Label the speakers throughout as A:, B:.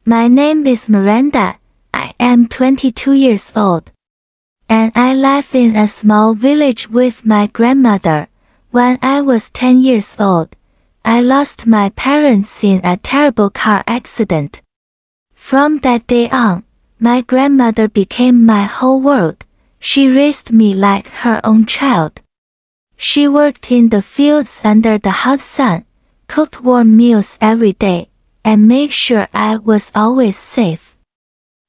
A: My name is Miranda. I am 22 years old. And I live in a small village with my grandmother. When I was 10 years old, I lost my parents in a terrible car accident. From that day on, my grandmother became my whole world. She raised me like her own child. She worked in the fields under the hot sun, cooked warm meals every day, and made sure I was always safe.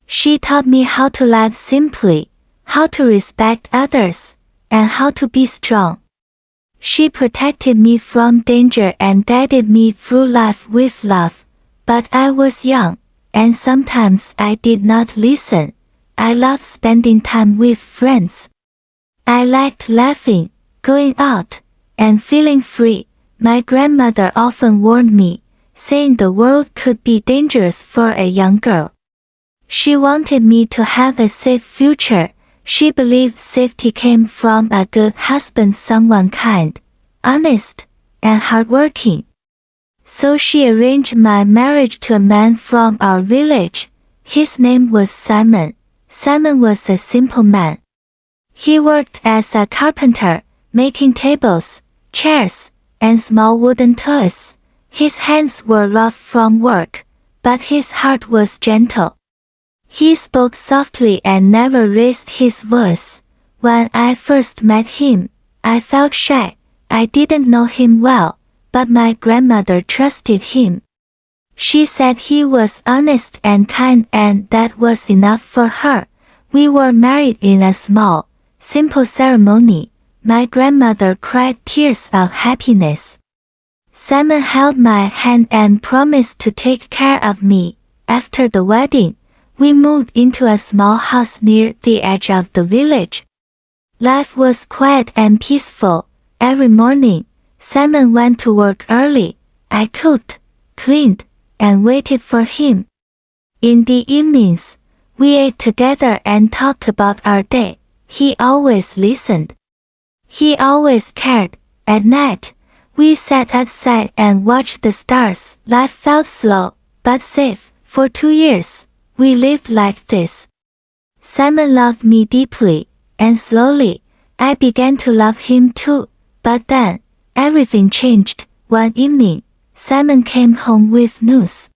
A: She taught me how to live simply, how to respect others, and how to be strong. She protected me from danger and guided me through life with love. But I was young, and sometimes I did not listen. I loved spending time with friends. I liked laughing, going out, and feeling free. My grandmother often warned me, saying the world could be dangerous for a young girl. She wanted me to have a safe future. She believed safety came from a good husband, someone kind, honest, and hardworking. So she arranged my marriage to a man from our village. His name was Simon. Simon was a simple man. He worked as a carpenter, making tables, chairs, and small wooden toys. His hands were rough from work, but his heart was gentle. He spoke softly and never raised his voice. When I first met him, I felt shy. I didn't know him well, but my grandmother trusted him. She said he was honest and kind, and that was enough for her. We were married in a small, simple ceremony. My grandmother cried tears of happiness. Simon held my hand and promised to take care of me. After the wedding, we moved into a small house near the edge of the village. Life was quiet and peaceful. Every morning, Simon went to work early. I cooked, cleaned, and waited for him. In the evenings, we ate together and talked about our day. He always listened. He always cared. At night, we sat outside and watched the stars. Life felt slow, but safe. For 2 years, we lived like this. Simon loved me deeply, and slowly, I began to love him too. But then, everything changed. One evening, Simon came home with news.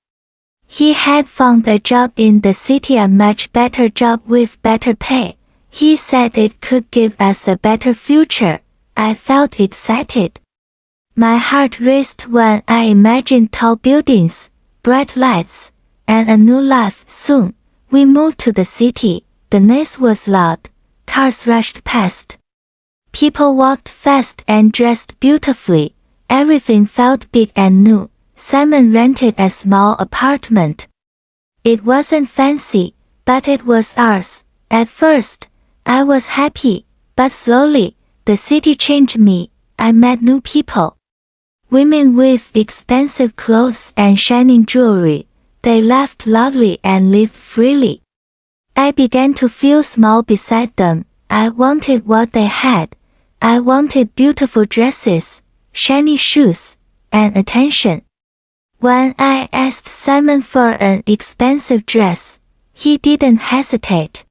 A: He had found a job in the city, a much better job with better pay. He said it could give us a better future. I felt excited. My heart raced when I imagined tall buildings, bright lights, and a new life. Soon, we moved to the city. The noise was loud. Cars rushed past. People walked fast and dressed beautifully. Everything felt big and new. Simon rented a small apartment. It wasn't fancy, but it was ours. At first, I was happy, but slowly, the city changed me. I met new people. Women with expensive clothes and shining jewelry. They laughed loudly and lived freely. I began to feel small beside them. I wanted what they had. I wanted beautiful dresses, shiny shoes, and attention. When I asked Simon for an expensive dress, he didn't hesitate.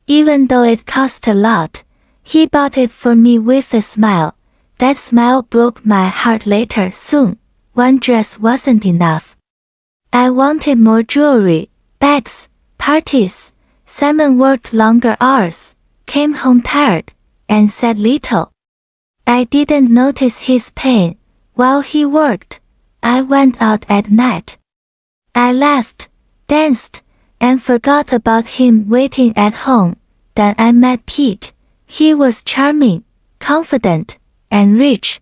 A: Even though it cost a lot, he bought it for me with a smile. That smile broke my heart later. Soon, one dress wasn't enough. I wanted more jewelry, bags, parties. Simon worked longer hours, came home tired, and said little. I didn't notice his pain. While he worked, I went out at night. I laughed, danced, and forgot about him waiting at home. Then I met Pete. He was charming, confident, and rich.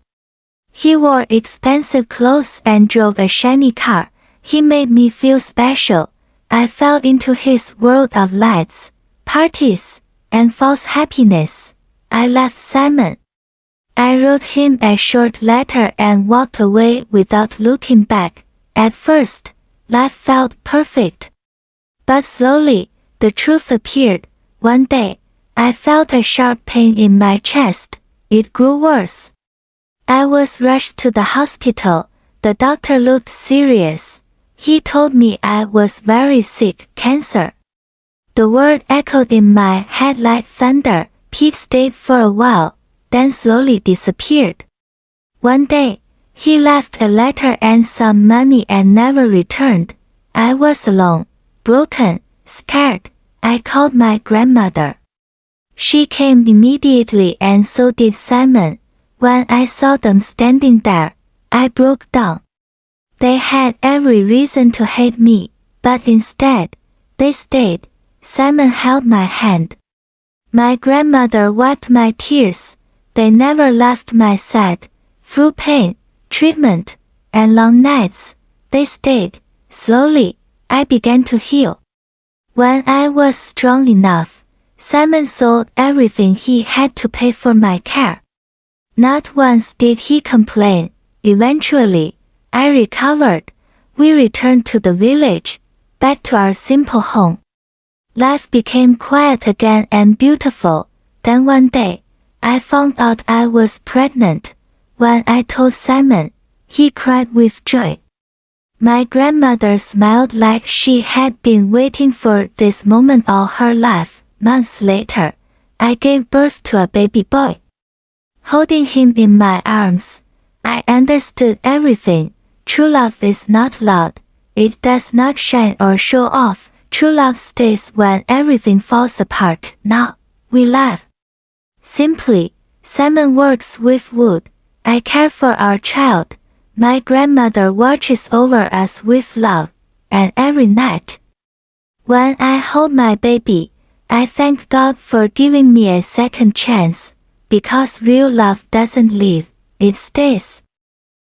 A: He wore expensive clothes and drove a shiny car. He made me feel special. I fell into his world of lights, parties, and false happiness. I left Simon. I wrote him a short letter and walked away without looking back. At first, life felt perfect. But slowly, the truth appeared. One day, I felt a sharp pain in my chest. It grew worse. I was rushed to the hospital. The doctor looked serious. He told me I was very sick, cancer. The word echoed in my head like thunder. Pete stayed for a while, then slowly disappeared. One day, he left a letter and some money and never returned. I was alone, broken, scared. I called my grandmother. She came immediately and so did Simon. When I saw them standing there, I broke down. They had every reason to hate me, but instead, they stayed. Simon held my hand. My grandmother wiped my tears. They never left my side. Through pain, treatment, and long nights, they stayed. Slowly, I began to heal. When I was strong enough, Simon sold everything he had to pay for my care. Not once did he complain. Eventually, I recovered. We returned to the village, back to our simple home. Life became quiet again and beautiful. Then one day, I found out I was pregnant. When I told Simon, he cried with joy. My grandmother smiled like she had been waiting for this moment all her life. Months later, I gave birth to a baby boy. Holding him in my arms, I understood everything. True love is not loud. It does not shine or show off. True love stays when everything falls apart. Now, we laugh. Simply, Simon works with wood. I care for our child. My grandmother watches over us with love. And every night, when I hold my baby, I thank God for giving me a second chance. Because real love doesn't leave, it stays.